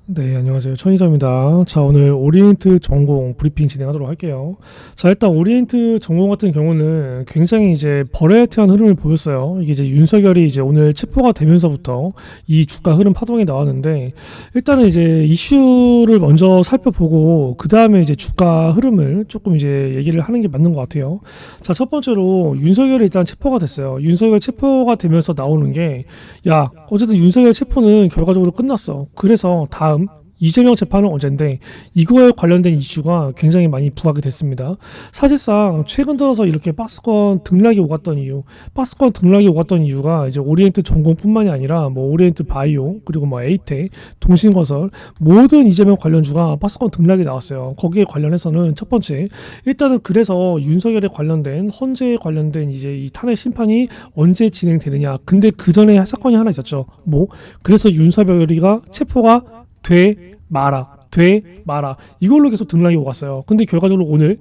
네, 안녕하세요. 천이사입니다. 자, 오늘 오리엔트 전공 브리핑 진행하도록 할게요. 자, 일단 오리엔트 전공 같은 경우는 굉장히 이제 버라이어티한 흐름을 보였어요. 이게 이제 윤석열이 이제 오늘 체포가 되면서부터 이 주가 흐름 파동이 나왔는데, 일단은 이제 이슈를 먼저 살펴보고, 그 다음에 이제 주가 흐름을 조금 이제 얘기를 하는 게 맞는 것 같아요. 자, 첫 번째로 윤석열이 일단 체포가 됐어요. 윤석열 체포가 되면서 나오는 게, 야, 어쨌든 윤석열 체포는 결과적으로 끝났어. 그래서 다음 이재명 재판은 언젠데 이거에 관련된 이슈가 굉장히 많이 부각이 됐습니다. 사실상 최근 들어서 이렇게 박스권 등락이 오갔던 이유가 이제 오리엔트 전공뿐만이 아니라 뭐 오리엔트 바이오 그리고 뭐 에이텍, 동신건설 모든 이재명 관련주가 박스권 등락이 나왔어요. 거기에 관련해서는 첫 번째 일단은 그래서 윤석열에 관련된 헌재에 관련된 이제 이 탄핵 심판이 언제 진행되느냐. 근데 그 전에 사건이 하나 있었죠. 뭐 그래서 윤석열이가 체포가 돼 마라 이걸로 계속 등락이 오갔어요. 근데 결과적으로 오늘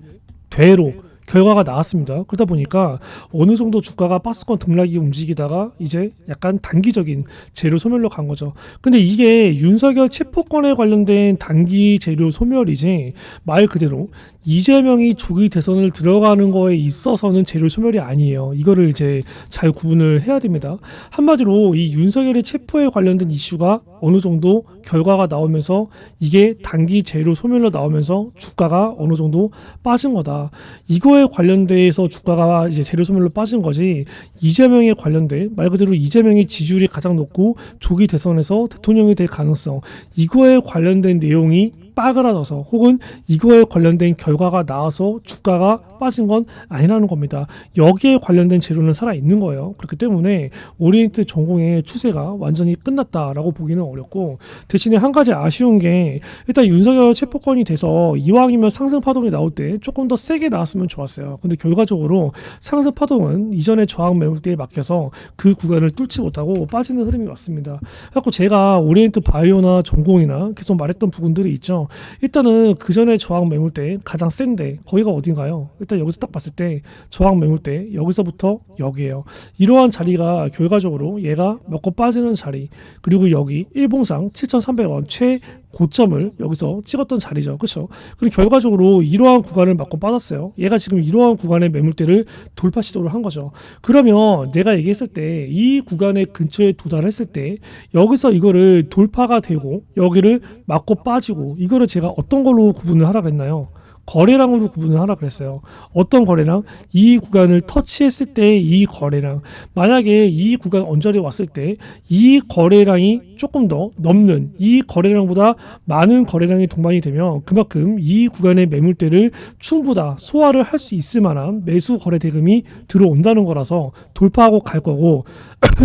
되로 결과가 나왔습니다. 그러다 보니까 어느 정도 주가가 박스권 등락이 움직이다가 이제 약간 단기적인 재료 소멸로 간 거죠. 근데 이게 윤석열 체포권에 관련된 단기 재료 소멸이지 말 그대로 이재명이 조기 대선을 들어가는 거에 있어서는 재료 소멸이 아니에요. 이거를 이제 잘 구분을 해야 됩니다. 한마디로 이 윤석열의 체포에 관련된 이슈가 어느 정도 결과가 나오면서 이게 단기 재료 소멸로 나오면서 주가가 어느 정도 빠진 거다. 이거에 관련돼서 주가가 이제 재료 소멸로 빠진 거지. 이재명에 관련된 말 그대로 이재명의 지지율이 가장 높고 조기 대선에서 대통령이 될 가능성 이거에 관련된 내용이 빠그라져서 혹은 이거에 관련된 결과가 나와서 주가가 빠진 건 아니라는 겁니다. 여기에 관련된 재료는 살아있는 거예요. 그렇기 때문에 오리엔트 전공의 추세가 완전히 끝났다라고 보기는 어렵고 대신에 한 가지 아쉬운 게 일단 윤석열 체포권이 돼서 이왕이면 상승 파동이 나올 때 조금 더 세게 나왔으면 좋았어요. 근데 결과적으로 상승 파동은 이전에 저항 매물대에 막혀서 그 구간을 뚫지 못하고 빠지는 흐름이 왔습니다. 그래서 제가 오리엔트 바이오나 전공이나 계속 말했던 부분들이 있죠. 일단은 그 전에 저항 매물대 가장 센데 거기가 어딘가요? 일단 여기서 딱 봤을 때 저항 매물대 여기서부터 여기에요. 이러한 자리가 결과적으로 얘가 먹고 빠지는 자리 그리고 여기 일봉상 7,300원 최고점을 여기서 찍었던 자리죠. 그렇죠? 그리고 결과적으로 이러한 구간을 맞고 빠졌어요. 얘가 지금 이러한 구간의 매물대를 돌파 시도를 한 거죠. 그러면 내가 얘기했을 때 이 구간의 근처에 도달했을 때 여기서 이거를 돌파가 되고 여기를 맞고 빠지고 이거를 제가 어떤 걸로 구분을 하라 그랬나요? 거래량으로 구분을 하라 그랬어요. 어떤 거래량? 이 구간을 터치했을 때 이 거래량. 만약에 이 구간 언저리 왔을 때 이 거래량이 조금 더 넘는 이 거래량보다 많은 거래량이 동반이 되면 그만큼 이 구간의 매물대를 충분히 다 소화를 할 수 있을 만한 매수 거래 대금이 들어온다는 거라서 돌파하고 갈 거고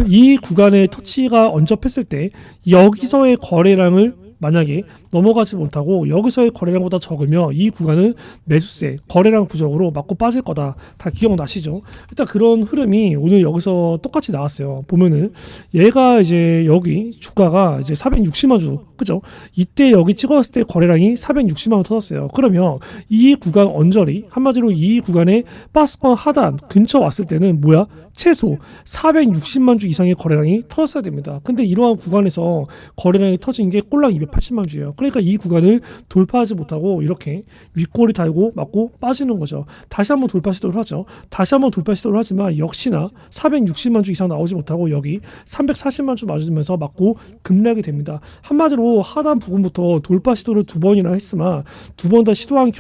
이 구간의 터치가 언접했을 때 여기서의 거래량을 만약에 넘어가지 못하고 여기서의 거래량보다 적으면 이 구간은 매수세, 거래량 부족으로 맞고 빠질 거다. 다 기억나시죠? 일단 그런 흐름이 오늘 여기서 똑같이 나왔어요. 보면은 얘가 이제 여기 주가가 이제 460만 주, 그죠? 이때 여기 찍었을 때 거래량이 460만 원 터졌어요. 그러면 이 구간 언저리, 한마디로 이 구간의 박스권 하단 근처 왔을 때는 뭐야? 최소 460만 주 이상의 거래량이 터졌어야 됩니다. 근데 이러한 구간에서 거래량이 터진 게 꼴랑 280만 주예요. 그러니까 이 구간을 돌파하지 못하고 이렇게 윗꼬리 달고 맞고 빠지는 거죠. 다시 한번 돌파 시도를 하죠. 다시 한번 돌파 시도를 하지만 역시나 460만 주 이상 나오지 못하고 여기 340만 주 맞으면서 맞고 급락이 됩니다. 한마디로 하단 부분부터 돌파 시도를 두 번이나 했으나 두 번 다 시도한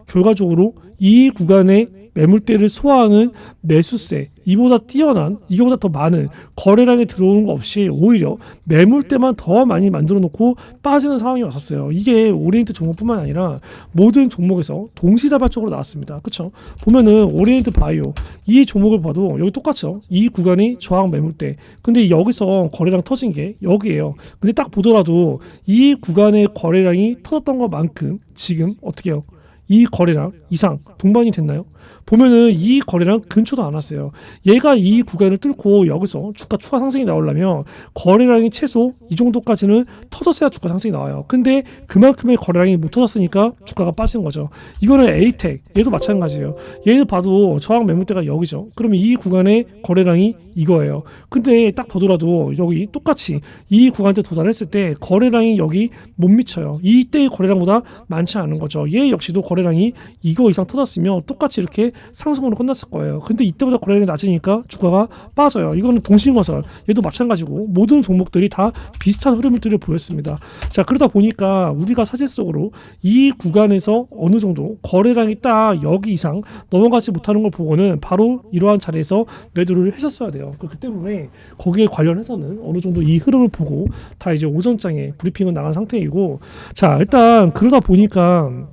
결과적으로 이 구간의 매물대를 소화하는 매수세 이보다 뛰어난 이거보다 더 많은 거래량이 들어오는 거 없이 오히려 매물대만 더 많이 만들어 놓고 빠지는 상황이 왔었어요. 이게 오리엔트 종목뿐만 아니라 모든 종목에서 동시다발적으로 나왔습니다. 그렇죠? 보면은 오리엔트 바이오 이 종목을 봐도 여기 똑같죠. 이 구간이 저항 매물대. 근데 여기서 거래량 터진 게 여기예요. 근데 딱 보더라도 이 구간의 거래량이 터졌던 것만큼 지금 어떻게 해요? 이 거래량 이상 동반이 됐나요? 보면은 이 거래량 근처도 안 왔어요. 얘가 이 구간을 뚫고 여기서 주가 추가 상승이 나오려면 거래량이 최소 이 정도까지는 터졌어야 주가 상승이 나와요. 근데 그만큼의 거래량이 못 터졌으니까 주가가 빠지는 거죠. 이거는 에이텍 얘도 마찬가지예요. 얘는 봐도 저항 매물대가 여기죠. 그러면 이 구간의 거래량이 이거예요. 근데 딱 보더라도 여기 똑같이 이 구간대 도달했을 때 거래량이 여기 못 미쳐요. 이때의 거래량보다 많지 않은 거죠. 얘 역시도 거래량이 이거 이상 터졌으면 똑같이 이렇게 상승으로 끝났을 거예요. 근데 이때보다 거래량이 낮으니까 주가가 빠져요. 이거는 동신건설 얘도 마찬가지고 모든 종목들이 다 비슷한 흐름들을 보였습니다. 자, 그러다 보니까 우리가 사실적으로 이 구간에서 어느 정도 거래량이 딱 여기 이상 넘어가지 못하는 걸 보고는 바로 이러한 자리에서 매도를 했었어야 돼요. 그렇기 때문에 거기에 관련해서는 어느 정도 이 흐름을 보고 다 이제 오전장에 브리핑은 나간 상태이고, 자, 일단 그러다 보니까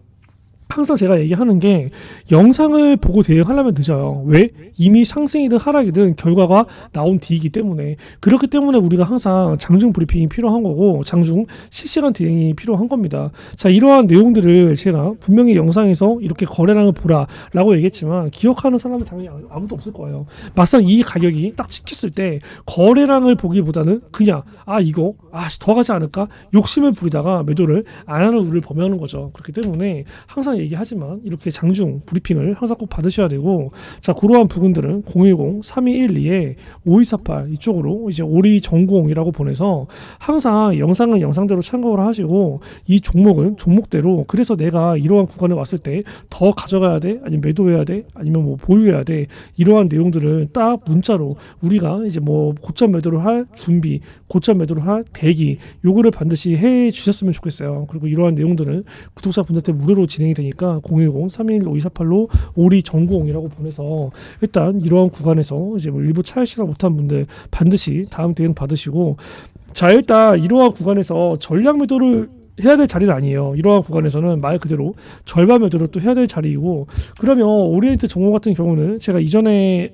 항상 제가 얘기하는 게 영상을 보고 대응하려면 늦어요. 왜? 이미 상승이든 하락이든 결과가 나온 뒤이기 때문에. 그렇기 때문에 우리가 항상 장중 브리핑이 필요한 거고 장중 실시간 대응이 필요한 겁니다. 자, 이러한 내용들을 제가 분명히 영상에서 이렇게 거래량을 보라 라고 얘기했지만 기억하는 사람은 당연히 아무도 없을 거예요. 막상 이 가격이 딱 찍혔을 때 거래량을 보기보다는 그냥 이거 더 가지 않을까 욕심을 부리다가 매도를 안 하는 우를 범하는 거죠. 그렇기 때문에 항상 얘기하지만 이렇게 장중 브리핑을 항상 꼭 받으셔야 되고, 자, 그러한 부분들은 010-3212-5248 이쪽으로 이제 오리 전공이라고 보내서 항상 영상은 영상대로 참고를 하시고 이 종목은 종목대로, 그래서 내가 이러한 구간에 왔을 때 더 가져가야 돼, 아니면 매도해야 돼, 아니면 뭐 보유해야 돼, 이러한 내용들은 딱 문자로 우리가 이제 뭐 고점 매도를 할 준비, 고점 매도를 할 대기, 요거를 반드시 해 주셨으면 좋겠어요. 그리고 이러한 내용들은 구독자분들한테 무료로 진행이 되니까 010-321-5248로 오리 전공이라고 보내서 일단 이러한 구간에서 이제 뭐 일부 차익 실현 못한 분들 반드시 다음 대응 받으시고, 자, 일단 이러한 구간에서 전략 매도를 해야 될 자리는 아니에요. 이러한 구간에서는 말 그대로 절반 매도를 또 해야 될 자리이고, 그러면 오리엔트 종목 같은 경우는 제가 이전에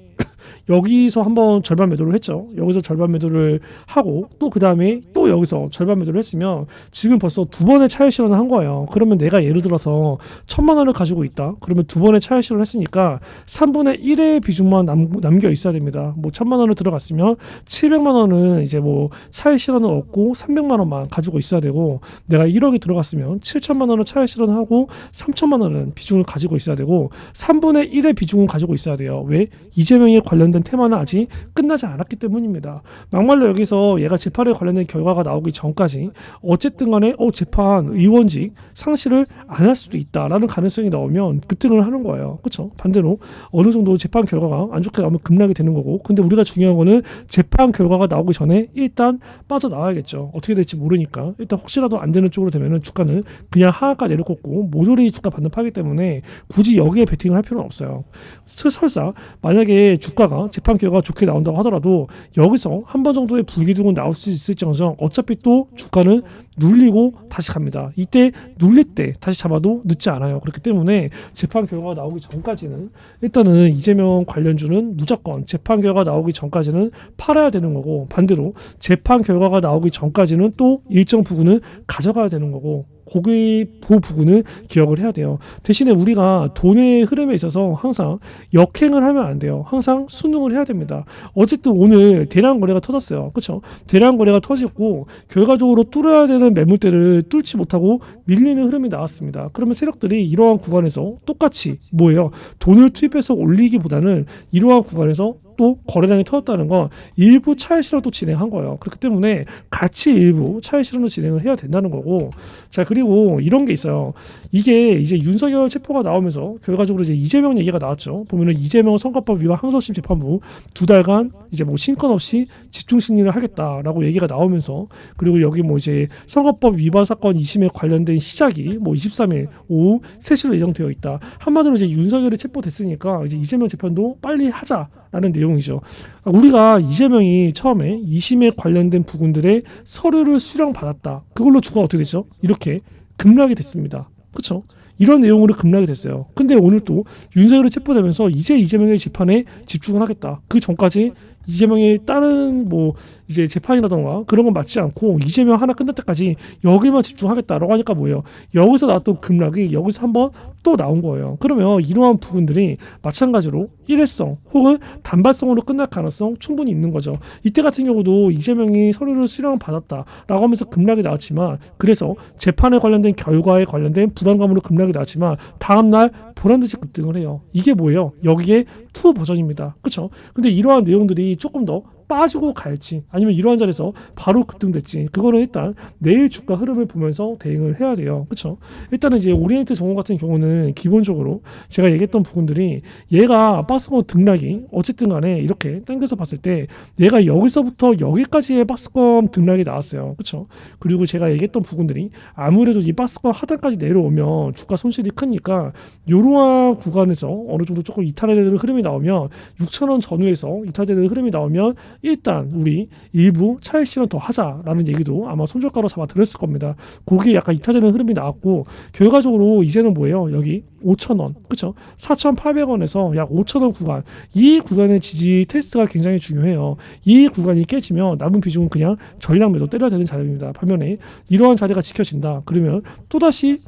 여기서 한번 절반 매도를 했죠. 여기서 절반 매도를 하고 또 그 다음에 또 여기서 절반 매도를 했으면 지금 벌써 두 번의 차익 실현을 한 거예요. 그러면 내가 예를 들어서 1,000만 원을 가지고 있다. 그러면 두 번의 차익 실현을 했으니까 3분의 1의 비중만 남겨 있어야 됩니다. 뭐 1,000만 원을 들어갔으면 700만 원은 이제 뭐 차익 실현을 얻고 300만 원만 가지고 있어야 되고, 내가 1억이 들어갔으면 7천만 원을 차익 실현하고 3천만 원은 비중을 가지고 있어야 되고 3분의 1의 비중을 가지고 있어야 돼요. 왜? 이재명에 관련된 테마는 아직 끝나지 않았기 때문입니다. 막말로 여기서 얘가 재판에 관련된 결과가 나오기 전까지 어쨌든 간에 재판 의원직 상실을 안 할 수도 있다라는 가능성이 나오면 급등을 하는 거예요. 그렇죠? 반대로 어느 정도 재판 결과가 안 좋게 나오면 급락이 되는 거고, 근데 우리가 중요한 거는 재판 결과가 나오기 전에 일단 빠져나와야겠죠. 어떻게 될지 모르니까 일단 혹시라도 안 되는 쪽으로 되면은 주가는 그냥 하한가 내려꽂고 모조리 주가 반납하기 때문에 굳이 여기에 베팅을 할 필요는 없어요. 설사 만약에 주가가 재판 결과가 좋게 나온다고 하더라도 여기서 한 번 정도의 불기둥은 나올 수 있을지언정 어차피 또 주가는 눌리고 다시 갑니다. 이때 눌릴 때 다시 잡아도 늦지 않아요. 그렇기 때문에 재판 결과가 나오기 전까지는 일단은 이재명 관련주는 무조건 재판 결과 나오기 전까지는 팔아야 되는 거고, 반대로 재판 결과가 나오기 전까지는 또 일정 부분은 가져가야 되는 거고, 그 부분을 기억을 해야 돼요. 대신에 우리가 돈의 흐름에 있어서 항상 역행을 하면 안 돼요. 항상 순응을 해야 됩니다. 어쨌든 오늘 대량 거래가 터졌어요. 그렇죠? 대량 거래가 터졌고 결과적으로 뚫어야 되는 매물대를 뚫지 못하고 밀리는 흐름이 나왔습니다. 그러면 세력들이 이러한 구간에서 똑같이 뭐예요? 돈을 투입해서 올리기보다는 이러한 구간에서 또 거래량이 터졌다는 건 일부 차익 실현도 진행한 거예요. 그렇기 때문에 같이 일부 차익 실현도 진행을 해야 된다는 거고, 자, 그리고 이런 게 있어요. 이게 이제 윤석열 체포가 나오면서 결과적으로 이제 이재명 얘기가 나왔죠. 보면은 이재명 선거법 위반 항소심 재판부 2달간 이제 뭐 신권 없이 집중 심리를 하겠다라고 얘기가 나오면서, 그리고 여기 뭐 이제 선거법 위반 사건 2심에 관련된 시작이 뭐 23일 오후 3시로 예정되어 있다. 한마디로 이제 윤석열이 체포됐으니까 이제 이재명 재판도 빨리 하자라는 내용이죠. 우리가 이재명이 처음에 2심에 관련된 부분들의 서류를 수령받았다. 그걸로 주가 어떻게 되죠? 이렇게 급락이 됐습니다. 그렇죠? 이런 내용으로 급락이 됐어요. 근데 오늘 또 윤석열이 체포되면서 이제 이재명의 재판에 집중을 하겠다. 그 전까지 이재명의 다른 뭐 이제 재판이라던가 그런 건 맞지 않고 이재명 하나 끝날 때까지 여기만 집중하겠다라고 하니까 뭐예요? 여기서 나왔던 급락이 여기서 한번 또 나온 거예요. 그러면 이러한 부분들이 마찬가지로 일회성 혹은 단발성으로 끝날 가능성 충분히 있는 거죠. 이때 같은 경우도 이재명이 서류를 수령 받았다라고 하면서 급락이 나왔지만, 그래서 재판에 관련된 결과에 관련된 불안감으로 급락이 나왔지만 다음날 보란듯이 급등을 해요. 이게 뭐예요? 여기에 투 버전입니다. 그렇죠? 근데 이러한 내용들이 조금 더 빠지고 갈지 아니면 이러한 자리에서 바로 급등될지, 그거는 일단 내일 주가 흐름을 보면서 대응을 해야 돼요. 그렇죠? 일단은 이제 오리엔트 정원 같은 경우는 기본적으로 제가 얘기했던 부분들이, 얘가 박스권 등락이 어쨌든 간에 이렇게 당겨서 봤을 때 얘가 여기서부터 여기까지의 박스권 등락이 나왔어요. 그렇죠? 그리고 제가 얘기했던 부분들이 아무래도 이 박스권 하단까지 내려오면 주가 손실이 크니까 이러한 구간에서 어느 정도 조금 이탈되는 흐름이 나오면 6,000원 전후에서 이탈되는 흐름이 나오면 일단 우리 일부 차익 실현 더 하자라는 얘기도 아마 손절가로 잡아 들었을 겁니다. 거기에 약간 이탈되는 흐름이 나왔고, 결과적으로 이제는 뭐예요? 여기 5,000원, 그쵸? 4,800원에서 약 5,000원 구간, 이 구간의 지지 테스트가 굉장히 중요해요. 이 구간이 깨지면 남은 비중은 그냥 전량 매도 때려야 되는 자리입니다. 반면에 이러한 자리가 지켜진다 그러면 또다시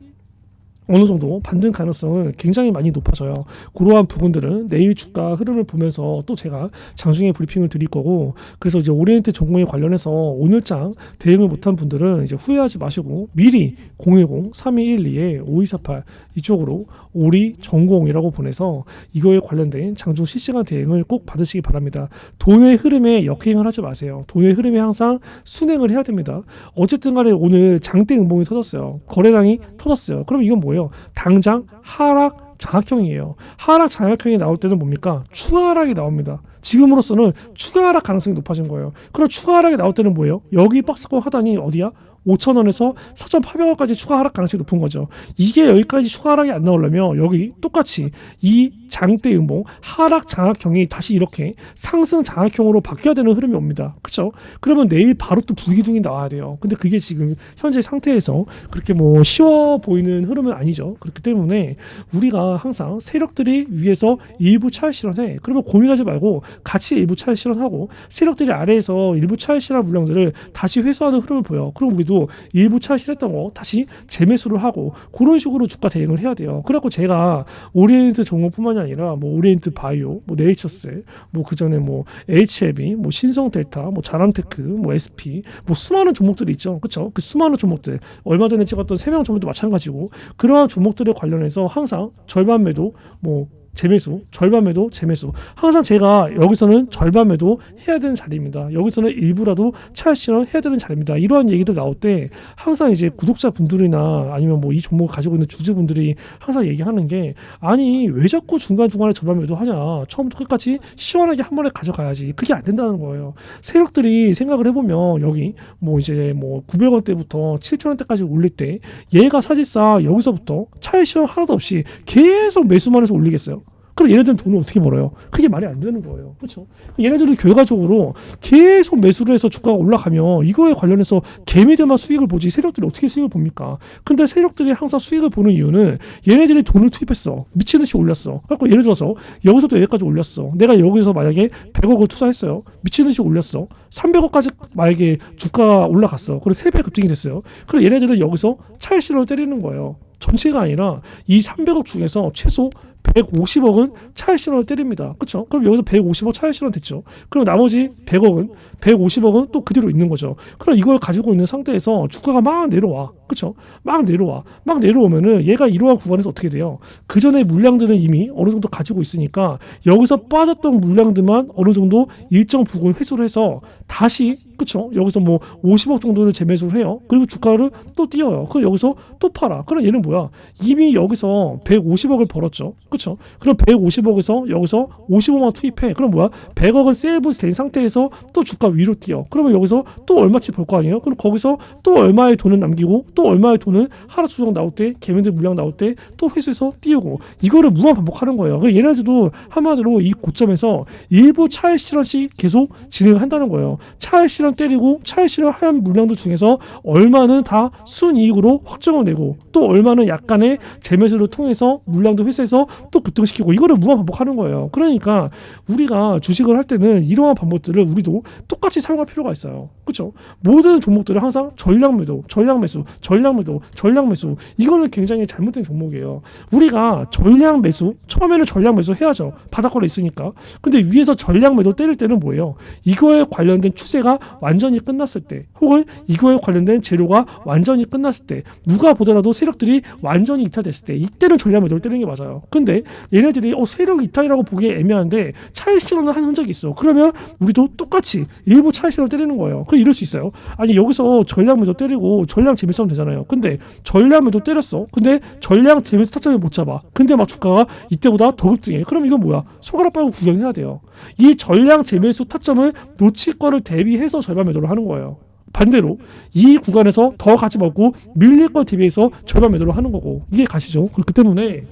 어느 정도 반등 가능성은 굉장히 많이 높아져요. 그러한 부분들은 내일 주가 흐름을 보면서 또 제가 장중에 브리핑을 드릴 거고, 그래서 이제 오리엔트 전공에 관련해서 오늘장 대응을 못한 분들은 이제 후회하지 마시고 미리 010-3212-5248 이쪽으로 오리 전공이라고 보내서 이거에 관련된 장중 실시간 대응을 꼭 받으시기 바랍니다. 돈의 흐름에 역행을 하지 마세요. 돈의 흐름에 항상 순행을 해야 됩니다. 어쨌든 간에 오늘 장대 음봉이 터졌어요. 거래량이 터졌어요. 그럼 이건 뭐예요? 당장 하락 장악형이에요. 하락 장악형이 나올 때는 뭡니까? 추가 하락이 나옵니다. 지금으로서는 추가 하락 가능성이 높아진 거예요. 그럼 추가 하락이 나올 때는 뭐예요? 여기 박스권 하단이 어디야? 5,000원에서 4,800원까지 추가 하락 가능성이 높은 거죠. 이게 여기까지 추가 하락이 안 나오려면 여기 똑같이 이 장대 음봉 하락 장악형이 다시 이렇게 상승 장악형으로 바뀌어야 되는 흐름이 옵니다. 그렇죠? 그러면 내일 바로 또 불기둥이 나와야 돼요. 근데 그게 지금 현재 상태에서 그렇게 뭐 쉬워 보이는 흐름은 아니죠. 그렇기 때문에 우리가 항상 세력들이 위에서 일부 차익 실현해. 그러면 고민하지 말고 같이 일부 차익 실현하고, 세력들이 아래에서 일부 차익 실현 물량들을 다시 회수하는 흐름을 보여. 그럼 우리도 일부 차익 실현했던 거 다시 재매수를 하고, 그런 식으로 주가 대응을 해야 돼요. 그래갖고 제가 오리엔트 종목뿐만이 아니라 뭐 오리엔트 바이오, 뭐 네이처셀, 뭐 그전에 뭐 HLB, 뭐 신성델타, 뭐 자람테크, 뭐 SP, 뭐 수많은 종목들이 있죠. 그렇죠? 그 수많은 종목들, 얼마 전에 찍었던 3명 종목도 마찬가지고, 그러한 종목들에 관련해서 항상 절반 매도, 뭐 재매수, 절반 매도, 재매수. 항상 제가 여기서는 절반 매도 해야 되는 자리입니다. 여기서는 일부라도 차익 실현 해야 되는 자리입니다. 이러한 얘기들 나올 때 항상 이제 구독자분들이나 아니면 뭐 이 종목을 가지고 있는 주주분들이 항상 얘기하는 게, 아니 왜 자꾸 중간중간에 절반 매도 하냐, 처음부터 끝까지 시원하게 한 번에 가져가야지. 그게 안 된다는 거예요. 세력들이 생각을 해보면 여기 뭐 이제 뭐 900원대부터 7,000원대까지 올릴 때 얘가 사실상 여기서부터 차익 실현 하나도 없이 계속 매수만 해서 올리겠어요? 그럼 얘네들은 돈을 어떻게 벌어요? 그게 말이 안 되는 거예요. 그렇죠? 얘네들은 결과적으로 계속 매수를 해서 주가가 올라가면 이거에 관련해서 개미들만 수익을 보지 세력들이 어떻게 수익을 봅니까? 근데 세력들이 항상 수익을 보는 이유는 얘네들이 돈을 투입했어. 미친 듯이 올렸어. 그래서 예를 들어서 여기서도 여기까지 올렸어. 내가 여기서 만약에 100억을 투자했어요. 미친 듯이 올렸어. 300억까지 만약에 주가가 올라갔어. 그리고 3배 급등이 됐어요. 그럼 얘네들은 여기서 차익 실현을 때리는 거예요. 전체가 아니라 이 300억 중에서 최소 150억은 차익 실현을 때립니다. 그렇죠? 그럼 여기서 150억 차익 실현 됐죠. 그럼 나머지 150억은 또 그대로 있는 거죠. 그럼 이걸 가지고 있는 상태에서 주가가 막 내려와. 그렇죠? 막 내려와. 막 내려오면은 얘가 이러한 구간에서 어떻게 돼요? 그 전에 물량들은 이미 어느 정도 가지고 있으니까 여기서 빠졌던 물량들만 어느 정도 일정 부분 회수를 해서 다시, 그렇죠? 여기서 뭐 50억 정도를 재매수를 해요. 그리고 주가를 또 띄워요. 그럼 여기서 또 팔아. 그럼 얘는 뭐야? 이미 여기서 150억을 벌었죠. 그렇죠? 그럼 150억에서 여기서 55만 투입해. 그럼 뭐야? 100억은 세이브 된 상태에서 또 주가 위로 뛰어. 그러면 여기서 또 얼마치 벌 거 아니에요? 그럼 거기서 또 얼마의 돈을 남기고 또 얼마의 돈을 하락 조정 나올 때, 개미들 물량 나올 때 또 회수해서 띄우고, 이거를 무한 반복하는 거예요. 얘네들도 한마디로 이 고점에서 일부 차익 실현씩 계속 진행을 한다는 거예요. 차익 실현 실현 때리고 차익 실현한 물량들 중에서 얼마는 다 순이익으로 확정을 내고 또 얼마는 약간의 재매수를 통해서 물량도 회수해서 또 급등시키고 이거를 무한 반복하는 거예요. 그러니까 우리가 주식을 할 때는 이러한 방법들을 우리도 똑같이 사용할 필요가 있어요. 그렇죠? 모든 종목들을 항상 전량 매도, 전량 매수, 전량 매도, 전량 매수 이거는 굉장히 잘못된 종목이에요. 우리가 전량 매수 처음에는 전량 매수 해야죠. 바닥권에 있으니까. 근데 위에서 전량 매도 때릴 때는 뭐예요? 이거에 관련된 추세가 완전히 끝났을 때 혹은 이거에 관련된 재료가 완전히 끝났을 때 누가 보더라도 세력들이 완전히 이탈됐을 때 이때는 전량 매도를 때리는 게 맞아요. 근데 얘네들이 세력 이탈이라고 보기에 애매한데 차익 실현을 한 흔적이 있어. 그러면 우리도 똑같이 일부 차익 실현을 때리는 거예요. 그 이럴 수 있어요. 아니 여기서 전량 매도 때리고 전량 재매수하면 되잖아요. 근데 전량 매도 때렸어. 근데 전량 재매수 타점을 못 잡아. 근데 막 주가가 이때보다 더 급등해. 그럼 이건 뭐야? 손가락 빨고 구경해야 돼요. 이 전량 재매수 타점을 놓칠 거를 대비해서 절반 매도를 하는 거예요. 반대로 이 구간에서 더 가지 말고 밀릴 걸 대비해서 절반 매도를 하는 거고 이게 가시죠. 그 때문에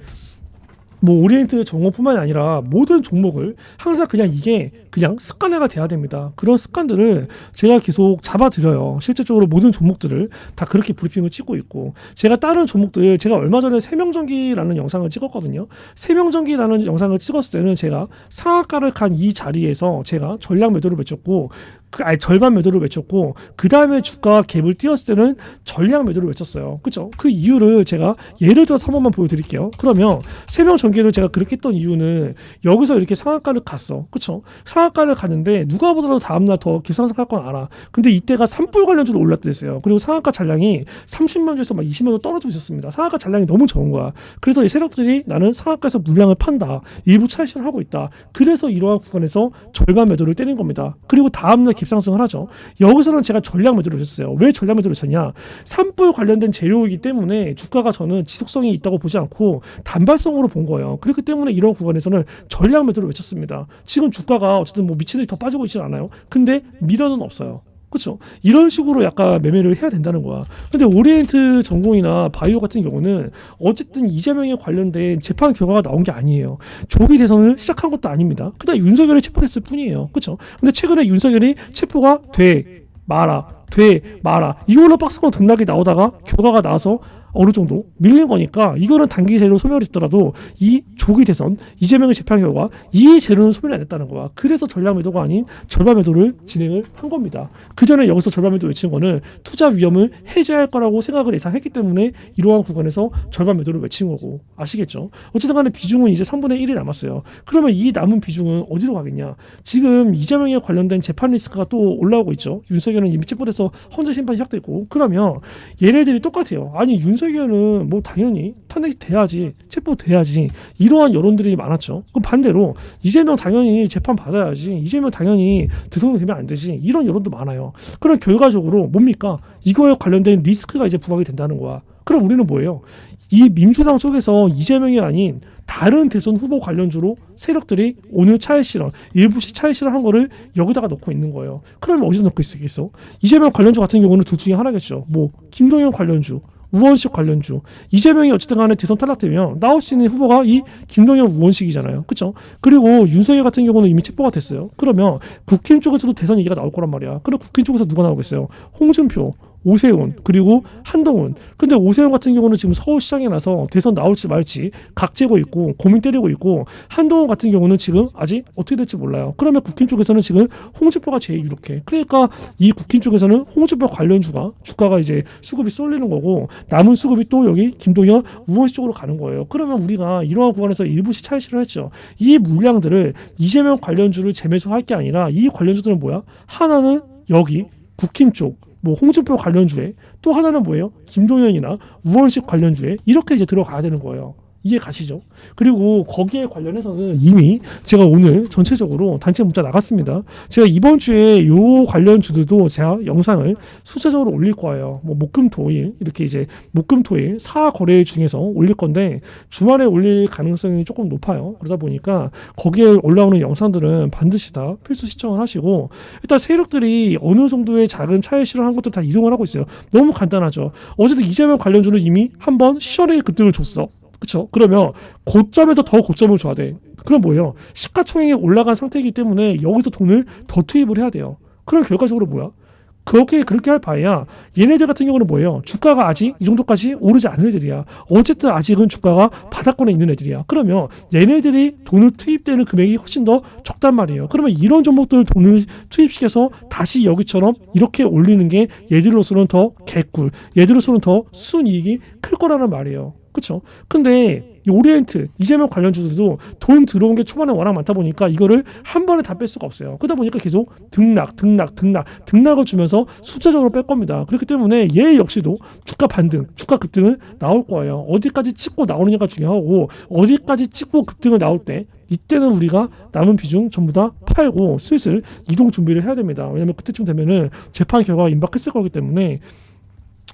뭐 오리엔트 종목뿐만이 아니라 모든 종목을 항상 그냥 이게 그냥 습관화가 돼야 됩니다. 그런 습관들을 제가 계속 잡아드려요. 실질적으로 모든 종목들을 다 그렇게 브리핑을 찍고 있고 제가 다른 종목들 제가 얼마 전에 세명전기라는 영상을 찍었거든요. 세명전기라는 영상을 찍었을 때는 제가 상한가를 간 이 자리에서 제가 전량 매도를 외쳤고 절반 매도를 외쳤고 그 다음에 주가 갭을 띄웠을 때는 전량 매도를 외쳤어요. 그렇죠? 그 이유를 제가 예를 들어서 한 번만 보여드릴게요. 그러면 세명 전기를 제가 그렇게 했던 이유는 여기서 이렇게 상한가를 갔어. 그렇죠? 상한가를 갔는데 누가 보더라도 다음날 더 급상승할 건 알아. 근데 이때가 산불 관련주로 올랐댔어요. 그리고 상한가 잔량이 30만 주에서 막 20만 원 떨어지고 있었습니다. 상한가 잔량이 너무 적은 거야. 그래서 이 세력들이 나는 상한가에서 물량을 판다. 일부 차익 실현하고 있다. 그래서 이러한 구간에서 절반 매도를 때린 겁니다. 그리고 다음날 급상승을 하죠. 여기서는 제가 전량 매도를 했어요. 왜 전량 매도를 쳤냐? 산불 관련된 재료이기 때문에 주가가 저는 지속성이 있다고 보지 않고 단발성으로 본 거예요. 그렇기 때문에 이런 구간에서는 전량 매도를 외쳤습니다. 지금 주가가 어쨌든 뭐 미친 듯이 더 빠지고 있지는 않아요. 근데 미련은 없어요. 그렇죠? 이런 식으로 약간 매매를 해야 된다는 거야. 근데 오리엔트 전공이나 바이오 같은 경우는 어쨌든 이재명에 관련된 재판 결과가 나온 게 아니에요. 조기 대선을 시작한 것도 아닙니다. 그냥 윤석열이 체포됐을 뿐이에요. 그렇죠? 근데 최근에 윤석열이 체포가 돼 마라 이걸로 박스권 등락이 나오다가 결과가 나와서 어느 정도 밀린 거니까 이거는 단기세로 소멸이 됐더라도 이 조기 대선 이재명의 재판 결과 이 재료는 소멸이 안 됐다는 거야. 그래서 전량 매도가 아닌 절반 매도를 진행을 한 겁니다. 그 전에 여기서 절반 매도 외친 거는 투자 위험을 해제할 거라고 생각을 예상했기 때문에 이러한 구간에서 절반 매도를 외친 거고 아시겠죠? 어쨌든 간에 비중은 이제 3분의 1이 남았어요. 그러면 이 남은 비중은 어디로 가겠냐? 지금 이재명에 관련된 재판 리스크가 또 올라오고 있죠. 윤석열은 이미 체포돼서 헌재 심판이 시작됐고 그러면 얘네들이 똑같아요. 아니 윤석열은 뭐 당연히 탄핵이 돼야지 체포돼야지 이러한 여론들이 많았죠. 그럼 반대로 이재명 당연히 재판 받아야지 이재명 당연히 대통령 되면 안 되지 이런 여론도 많아요. 그럼 결과적으로 뭡니까? 이거에 관련된 리스크가 이제 부각이 된다는 거야. 그럼 우리는 뭐예요? 이 민주당 쪽에서 이재명이 아닌 다른 대선 후보 관련주로 세력들이 오늘 차익 실현, 일부씩 차익 실현한 거를 여기다가 넣고 있는 거예요. 그러면 어디서 넣고 있겠어? 이재명 관련주 같은 경우는 둘 중에 하나겠죠. 뭐 김동연 관련주, 우원식 관련주. 이재명이 어쨌든 간에 대선 탈락되면 나올 수 있는 후보가 이 김동연 우원식이잖아요. 그렇죠? 그리고 윤석열 같은 경우는 이미 체포가 됐어요. 그러면 국힘 쪽에서도 대선 얘기가 나올 거란 말이야. 그럼 국힘 쪽에서 누가 나오겠어요? 홍준표, 오세훈 그리고 한동훈. 근데 오세훈 같은 경우는 지금 서울시장에 나서 대선 나올지 말지 각재고 있고 고민 때리고 있고 한동훈 같은 경우는 지금 아직 어떻게 될지 몰라요. 그러면 국힘 쪽에서는 지금 홍준표가 제일 유력해. 그러니까 이 국힘 쪽에서는 홍준표 관련주가 주가가 이제 수급이 쏠리는 거고 남은 수급이 또 여기 김동연 우원식 쪽으로 가는 거예요. 그러면 우리가 이러한 구간에서 일부씩 차익 실현했죠. 이 물량들을 이재명 관련주를 재매수할 게 아니라 이 관련주들은 뭐야? 하나는 여기 국힘 쪽 뭐 홍준표 관련주에 또 하나는 뭐예요? 김동연이나 우원식 관련주에 이렇게 이제 들어가야 되는 거예요. 이해 가시죠? 그리고 거기에 관련해서는 이미 제가 오늘 전체적으로 단체 문자 나갔습니다. 제가 이번 주에 요 관련주들도 제가 영상을 수차적으로 올릴 거예요. 뭐 목금토일 이렇게 이제 목금토일 4거래 중에서 올릴 건데 주말에 올릴 가능성이 조금 높아요. 그러다 보니까 거기에 올라오는 영상들은 반드시 다 필수 시청을 하시고 일단 세력들이 어느 정도의 작은 차익 실현한 것들 다 이동을 하고 있어요. 너무 간단하죠. 어제도 이재명 관련주는 이미 한번 시원하게 급등을 줬어. 그렇죠? 그러면 고점에서 더 고점을 줘야 돼. 그럼 뭐예요? 시가총액이 올라간 상태이기 때문에 여기서 돈을 더 투입을 해야 돼요. 그럼 결과적으로 뭐야? 그렇게 할 바에야 얘네들 같은 경우는 뭐예요? 주가가 아직 이 정도까지 오르지 않은 애들이야. 어쨌든 아직은 주가가 바닥권에 있는 애들이야. 그러면 얘네들이 돈을 투입되는 금액이 훨씬 더 적단 말이에요. 그러면 이런 종목들 돈을 투입시켜서 다시 여기처럼 이렇게 올리는 게 얘들로서는 더 개꿀, 얘들로서는 더 순이익이 클 거라는 말이에요. 그렇죠? 근데 이 오리엔트, 이재명 관련주들도 돈 들어온 게 초반에 워낙 많다 보니까 이거를 한 번에 다 뺄 수가 없어요. 그러다 보니까 계속 등락을 주면서 숫자적으로 뺄 겁니다. 그렇기 때문에 얘 역시도 주가 반등, 주가 급등은 나올 거예요. 어디까지 찍고 나오느냐가 중요하고 어디까지 찍고 급등을 나올 때 이때는 우리가 남은 비중 전부 다 팔고 슬슬 이동 준비를 해야 됩니다. 왜냐면 그때쯤 되면은 재판 결과가 임박했을 거기 때문에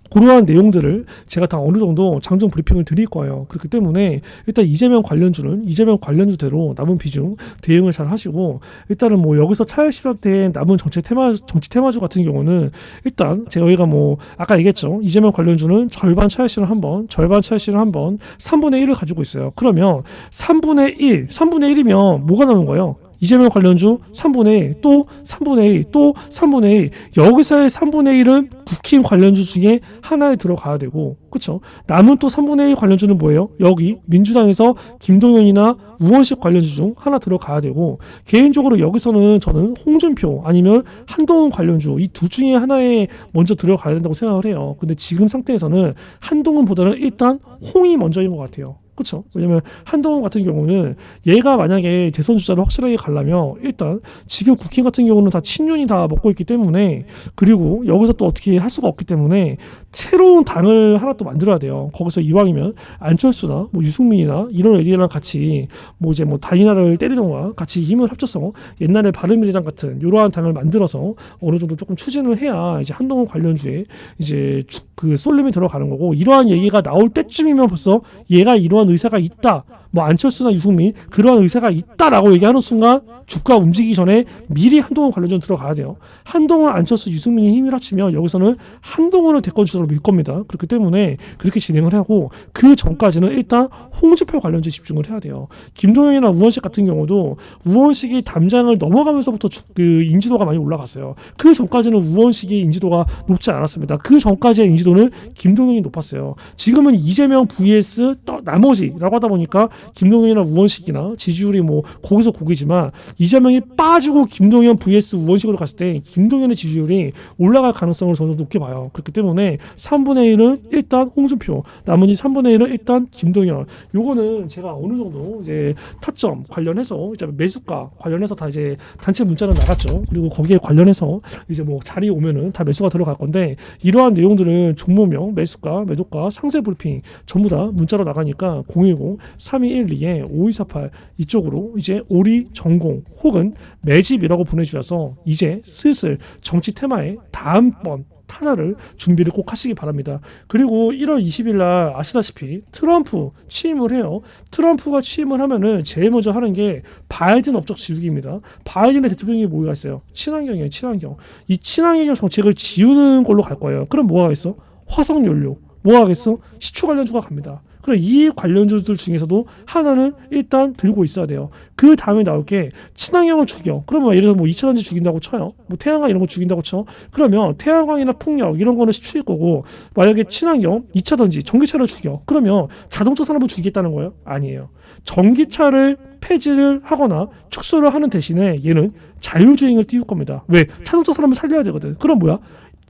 그러한 내용들을 제가 다 어느 정도 장중 브리핑을 드릴 거예요. 그렇기 때문에 일단 이재명 관련주대로 남은 비중 대응을 잘 하시고, 일단은 뭐 여기서 차익 실현된 남은 정치 테마주 같은 경우는 일단 제가 여기가 뭐 아까 얘기했죠. 이재명 관련주는 절반 차익 실현 한 번, 절반 차익 실현 한 번, 3분의 1을 가지고 있어요. 그러면 3분의 1이면 뭐가 남은 거예요? 이재명 관련주 3분의 1, 또 3분의 1, 또 3분의 1. 여기서의 3분의 1은 국힘 관련주 중에 하나에 들어가야 되고, 그쵸? 남은 또 3분의 1 관련주는 뭐예요? 여기 민주당에서 김동연이나 우원식 관련주 중 하나 들어가야 되고, 개인적으로 여기서는 저는 홍준표 아니면 한동훈 관련주 이 두 중에 하나에 먼저 들어가야 된다고 생각을 해요. 근데 지금 상태에서는 한동훈보다는 일단 홍이 먼저인 것 같아요. 그렇죠. 왜냐면 한동훈 같은 경우는 얘가 만약에 대선 주자를 확실하게 가려면 일단 지금 국힘 같은 경우는 다 친윤이 다 먹고 있기 때문에, 그리고 여기서 또 어떻게 할 수가 없기 때문에 새로운 당을 하나 또 만들어야 돼요. 거기서 이왕이면 안철수나 뭐 유승민이나 이런 애들이랑 같이 뭐 이제 뭐 다이나를 때리던가 같이 힘을 합쳐서 옛날에 바른미래당 같은 이러한 당을 만들어서 어느 정도 조금 추진을 해야 이제 한동훈 관련주에 이제 그 쏠림이 들어가는 거고, 이러한 얘기가 나올 때쯤이면 벌써 얘가 이러한 의사가 있다, 뭐 안철수나 유승민 그러한 의사가 있다라고 얘기하는 순간 주가 움직이기 전에 미리 한동훈 관련전 들어가야 돼요. 한동훈, 안철수, 유승민이 힘을 합치면 여기서는 한동훈을 대권 주자로 밀 겁니다. 그렇기 때문에 그렇게 진행을 하고, 그 전까지는 일단 홍준표 관련주에 집중을 해야 돼요. 김동연이나 우원식 같은 경우도 우원식이 담장을 넘어가면서부터 그 인지도가 많이 올라갔어요. 그 전까지는 우원식이 인지도가 높지 않았습니다. 그 전까지의 인지도는 김동연이 높았어요. 지금은 이재명 vs 나머지라고 하다 보니까 김동연이나 우원식이나 지지율이 뭐 거기서 거기지만, 이재명이 빠지고 김동연 vs 우원식으로 갔을 때 김동연의 지지율이 올라갈 가능성을 저는 높게 봐요. 그렇기 때문에 3분의 1은 일단 홍준표, 나머지 3분의 1은 일단 김동연. 요거는 제가 어느 정도 이제 타점 관련해서 이제 매수가 관련해서 다 이제 단체 문자는 나갔죠. 그리고 거기에 관련해서 이제 뭐 자리 오면은 다 매수가 들어갈 건데, 이러한 내용들은 종목명, 매수가, 매도가, 상세 브리핑 전부 다 문자로 나가니까 010-3212-5248 이쪽으로 이제 오리 전공 혹은 매집이라고 보내주셔서 이제 슬슬 정치 테마의 다음번 타자를 준비를 꼭 하시기 바랍니다. 그리고 1월 20일 날 아시다시피 트럼프 취임을 해요. 트럼프가 취임을 하면은 제일 먼저 하는 게 바이든 업적 지우기입니다. 바이든의 대통령이 뭐가 있어요? 친환경이에요. 친환경. 이 친환경 정책을 지우는 걸로 갈 거예요. 그럼 뭐가 있어? 화석연료. 뭐 하겠어? 시초 관련주가 갑니다. 그럼 이 관련주들 중에서도 하나는 일단 들고 있어야 돼요. 그 다음에 나올 게 친환경을 죽여. 그러면 예를 들어 뭐 2차전지 죽인다고 쳐요. 뭐 태양광 이런 거 죽인다고 쳐. 그러면 태양광이나 풍력 이런 거는 시초일 거고, 만약에 친환경 2차전지 전기차를 죽여. 그러면 자동차 산업을 죽이겠다는 거예요? 아니에요. 전기차를 폐지를 하거나 축소를 하는 대신에 얘는 자율주행을 띄울 겁니다. 왜? 자동차 산업을 살려야 되거든. 그럼 뭐야?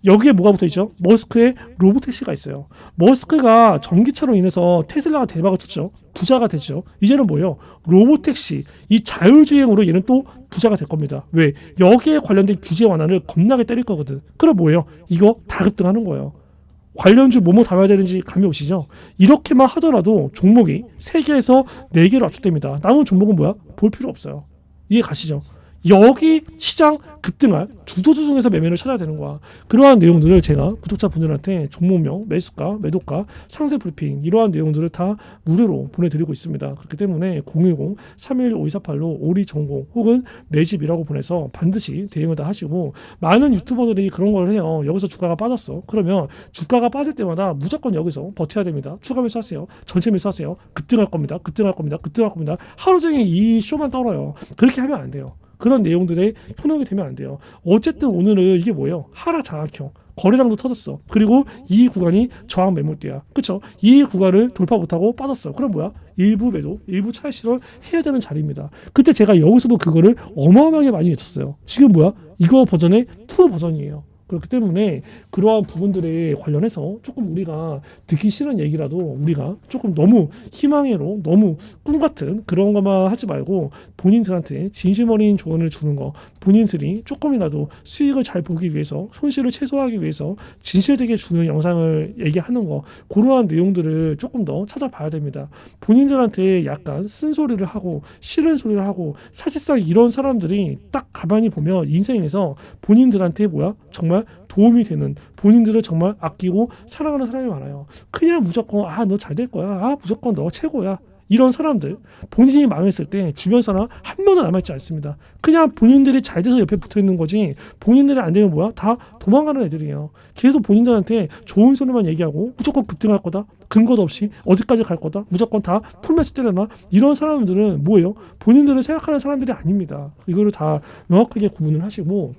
여기에 뭐가 붙어있죠? 머스크의 로보택시가 있어요. 머스크가 전기차로 인해서 테슬라가 대박을 쳤죠. 부자가 됐죠. 이제는 뭐예요? 로보택시, 이 자율주행으로 얘는 또 부자가 될 겁니다. 왜? 여기에 관련된 규제 완화를 겁나게 때릴 거거든. 그럼 뭐예요? 이거 다 급등하는 거예요. 관련주 뭐뭐 담아야 되는지 감이 오시죠? 이렇게만 하더라도 종목이 3개에서 4개로 압축됩니다. 남은 종목은 뭐야? 볼 필요 없어요. 이해 가시죠? 여기 시장 급등할 주도주 중에서 매매를 찾아야 되는 거야. 그러한 내용들을 제가 구독자분들한테 종목명, 매수가, 매도가, 상세 브리핑 이러한 내용들을 다 무료로 보내드리고 있습니다. 그렇기 때문에 010-311-5248로 오리 전공 혹은 매집이라고 보내서 반드시 대응을 다 하시고, 많은 유튜버들이 그런 걸 해요. 여기서 주가가 빠졌어. 그러면 주가가 빠질 때마다 무조건 여기서 버텨야 됩니다. 추가 매수하세요. 전체 매수하세요. 급등할 겁니다. 급등할 겁니다. 급등할 겁니다. 하루 종일 이 쇼만 떨어요. 그렇게 하면 안 돼요. 그런 내용들에 현혹이 되면 안 돼요. 어쨌든 오늘은 이게 뭐예요? 하락 장악형. 거래량도 터졌어. 그리고 이 구간이 저항 매물대야. 그쵸? 이 구간을 돌파 못하고 빠졌어. 그럼 뭐야? 일부 매도, 일부 차익 실현 해야 되는 자리입니다. 그때 제가 여기서도 그거를 어마어마하게 많이 외쳤어요. 지금 뭐야? 이거 버전의 2 버전이에요. 그렇기 때문에 그러한 부분들에 관련해서 조금 우리가 듣기 싫은 얘기라도 우리가 조금 너무 희망회로 너무 꿈 같은 그런 것만 하지 말고 본인들한테 진심 어린 조언을 주는 거, 본인들이 조금이라도 수익을 잘 보기 위해서, 손실을 최소화하기 위해서 진실되게 주는 영상을 얘기하는 거, 그러한 내용들을 조금 더 찾아봐야 됩니다. 본인들한테 약간 쓴소리를 하고 싫은 소리를 하고, 사실상 이런 사람들이 딱 가만히 보면 인생에서 본인들한테 뭐야? 정말 도움이 되는, 본인들을 정말 아끼고 사랑하는 사람이 많아요. 그냥 무조건 너 잘 될 거야, 무조건 너 최고야, 이런 사람들, 본인이 망했을 때 주변 사람 한 명도 남아있지 않습니다. 그냥 본인들이 잘 돼서 옆에 붙어 있는 거지, 본인들이 안 되면 뭐야? 다 도망가는 애들이에요. 계속 본인들한테 좋은 소리만 얘기하고 무조건 급등할 거다, 근거도 없이 어디까지 갈 거다, 무조건 다 풀매수 때려놔, 이런 사람들은 뭐예요? 본인들을 생각하는 사람들이 아닙니다. 이거를 다 명확하게 구분을 하시고,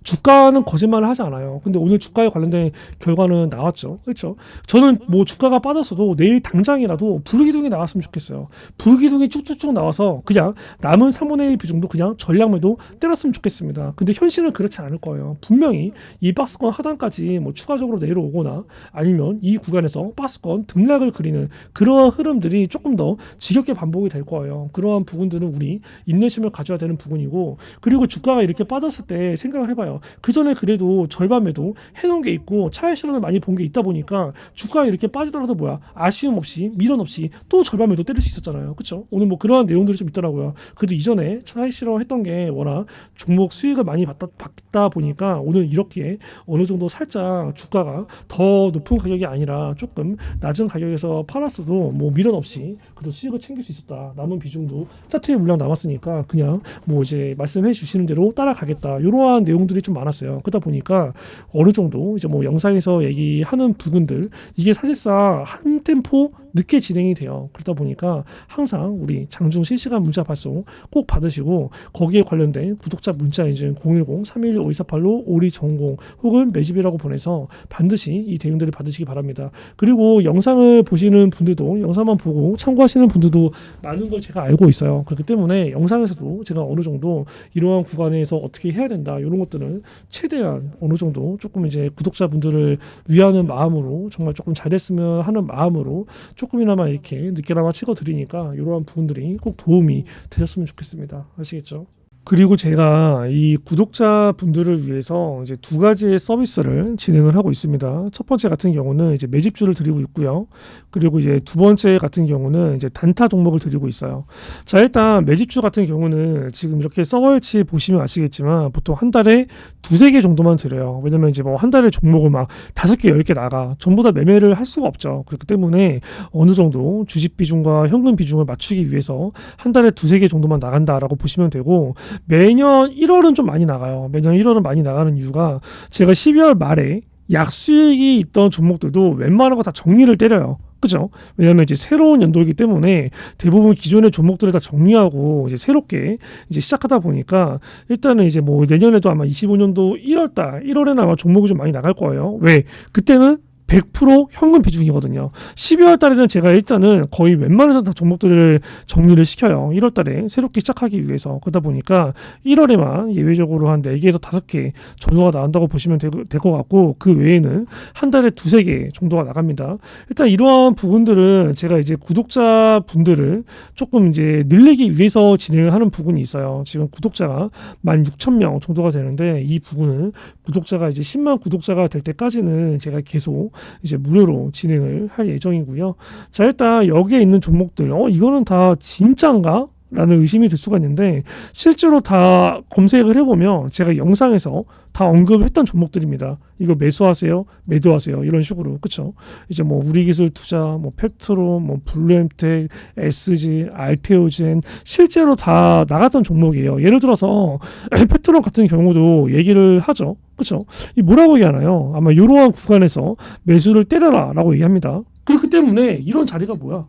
주가는 거짓말을 하지 않아요. 근데 오늘 주가에 관련된 결과는 나왔죠. 그렇죠? 저는 뭐 주가가 빠졌어도 내일 당장이라도 불기둥이 나왔으면 좋겠어요. 불기둥이 쭉쭉쭉 나와서 그냥 남은 3분의 1 비중도 그냥 전략매도 때렸으면 좋겠습니다. 근데 현실은 그렇지 않을 거예요. 분명히 이 박스권 하단까지 뭐 추가적으로 내려오거나 아니면 이 구간에서 박스권 등락을 그리는 그러한 흐름들이 조금 더 지겹게 반복이 될 거예요. 그러한 부분들은 우리 인내심을 가져야 되는 부분이고, 그리고 주가가 이렇게 빠졌을 때 생각을 해봐요. 그 전에 그래도 절반 매도 해놓은 게 있고 차익 실현을 많이 본 게 있다 보니까 주가가 이렇게 빠지더라도 뭐야, 아쉬움 없이 미련 없이 또 절반 매도 때릴 수 있었잖아요. 그렇죠? 오늘 뭐 그러한 내용들이 좀 있더라고요. 그래도 이전에 차익 실현 했던 게 워낙 종목 수익을 많이 받다 보니까 오늘 이렇게 어느 정도 살짝 주가가 더 높은 가격이 아니라 조금 낮은 가격에서 팔았어도 뭐 미련 없이 그래도 수익을 챙길 수 있었다. 남은 비중도 차트의 물량 남았으니까 그냥 뭐 이제 말씀해 주시는 대로 따라가겠다, 이러한 내용들이 좀 많았어요. 그러다 보니까 어느 정도 이제 뭐 영상에서 얘기하는 부분들, 이게 사실상 한 템포 늦게 진행이 돼요. 그러다 보니까 항상 우리 장중 실시간 문자 발송 꼭 받으시고, 거기에 관련된 구독자 문자 인증 010-311-5248로 오리 전공 혹은 매집이라고 보내서 반드시 이 대응들을 받으시기 바랍니다. 그리고 영상을 보시는 분들도, 영상만 보고 참고하시는 분들도 많은 걸 제가 알고 있어요. 그렇기 때문에 영상에서도 제가 어느 정도 이러한 구간에서 어떻게 해야 된다, 이런 것들은 최대한 어느 정도 조금 이제 구독자분들을 위하는 마음으로, 정말 조금 잘됐으면 하는 마음으로 조금이나마 이렇게 늦게나마 찍어드리니까 이러한 부분들이 꼭 도움이 되셨으면 좋겠습니다. 아시겠죠? 그리고 제가 이 구독자분들을 위해서 이제 2가지의 서비스를 진행을 하고 있습니다. 첫 번째 같은 경우는 이제 매집주를 드리고 있고요. 그리고 이제 두 번째 같은 경우는 이제 단타 종목을 드리고 있어요. 자, 일단 매집주 같은 경우는 지금 이렇게 서버일치 보시면 아시겠지만 보통 한 달에 2-3개 정도만 드려요. 왜냐면 이제 뭐 한 달에 종목을 막 5개, 10개 나가 전부 다 매매를 할 수가 없죠. 그렇기 때문에 어느 정도 주식 비중과 현금 비중을 맞추기 위해서 한 달에 2-3개 정도만 나간다라고 보시면 되고, 매년 1월은 좀 많이 나가요. 매년 1월은 많이 나가는 이유가 제가 12월 말에 약수익이 있던 종목들도 웬만한 거 다 정리를 때려요. 그죠? 왜냐면 이제 새로운 연도이기 때문에 대부분 기존의 종목들을 다 정리하고 이제 새롭게 이제 시작하다 보니까 일단은 이제 뭐 내년에도 아마 25년도 1월에는 아마 종목이 좀 많이 나갈 거예요. 왜? 그때는 100% 현금 비중이거든요. 12월 달에는 제가 일단은 거의 웬만해서 다 종목들을 정리를 시켜요. 1월 달에 새롭게 시작하기 위해서. 그러다 보니까 1월에만 예외적으로 한 4개에서 5개 정도가 나간다고 보시면 될 것 같고, 그 외에는 한 달에 2-3개 정도가 나갑니다. 일단 이러한 부분들은 제가 이제 구독자분들을 조금 이제 늘리기 위해서 진행을 하는 부분이 있어요. 지금 구독자가 16,000명 정도가 되는데, 이 부분은 구독자가 이제 10만 구독자가 될 때까지는 제가 계속 이제 무료로 진행을 할 예정이고요. 자, 일단 여기에 있는 종목들, 이거는 다 진짠가? 라는 의심이 들 수가 있는데, 실제로 다 검색을 해보면 제가 영상에서 다 언급했던 종목들입니다. 이거 매수하세요, 매도하세요, 이런 식으로. 그쵸? 이제 뭐 우리기술 투자, 뭐 팩트로, 뭐 블루엠텍, SG, 알테오젠, 실제로 다 나갔던 종목이에요. 예를 들어서 팩트로 같은 경우도 얘기를 하죠. 그쵸? 이 뭐라고 얘기하나요? 아마 이러한 구간에서 매수를 때려라 라고 얘기합니다. 그렇기 때문에 이런 자리가 뭐야?